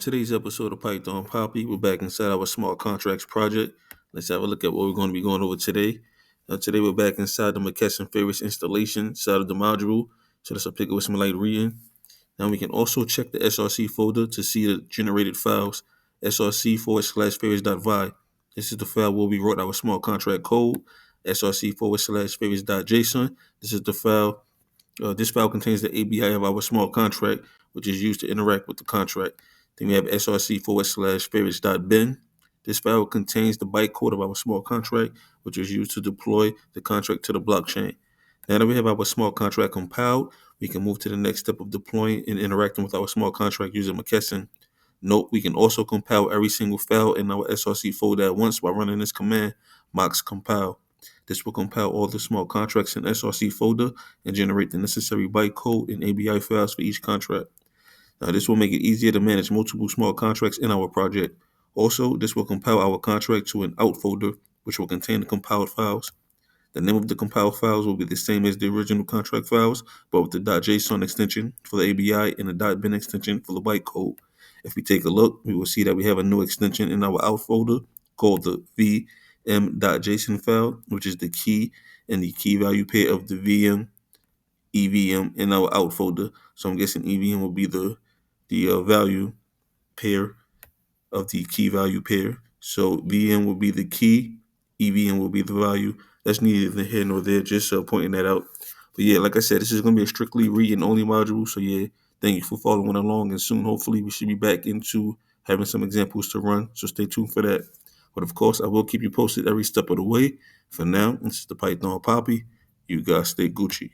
Today's episode of Python Papi, we're back inside our smart contracts project. Let's have a look at what we're going to be going over today. Today we're back inside the Moccasin favorites installation side of the module. So let's pick up with some light reading. Now we can also check the SRC folder to see the generated files, src/favorites.vi. This is the file where we wrote our smart contract code, src/favorites.json. This is the file. This file contains the ABI of our smart contract, which is used to interact with the contract. Then we have src/favorites.bin. This file contains the bytecode of our smart contract, which is used to deploy the contract to the blockchain. Now that we have our smart contract compiled, we can move to the next step of deploying and interacting with our smart contract using Moccasin. Note, we can also compile every single file in our SRC folder at once by running this command, mox_compile. This will compile all the smart contracts in SRC folder and generate the necessary bytecode and ABI files for each contract. Now, this will make it easier to manage multiple smart contracts in our project. Also, this will compile our contract to an out folder, which will contain the compiled files. The name of the compiled files will be the same as the original contract files, but with the .json extension for the ABI and the .bin extension for the bytecode. If we take a look, we will see that we have a new extension in our out folder called the vm.json file, which is the key and the key value pair of the VM, EVM in our out folder. So I'm guessing EVM will be the value pair of the key value pair. So VM will be the key, EVM will be the value. That's neither here nor there, just pointing that out. But yeah, like I said, this is going to be a strictly read and only module. So yeah, thank you for following along. And soon, hopefully, we should be back into having some examples to run. So stay tuned for that. But of course, I will keep you posted every step of the way. For now, this is the Python Papi. You guys stay Gucci.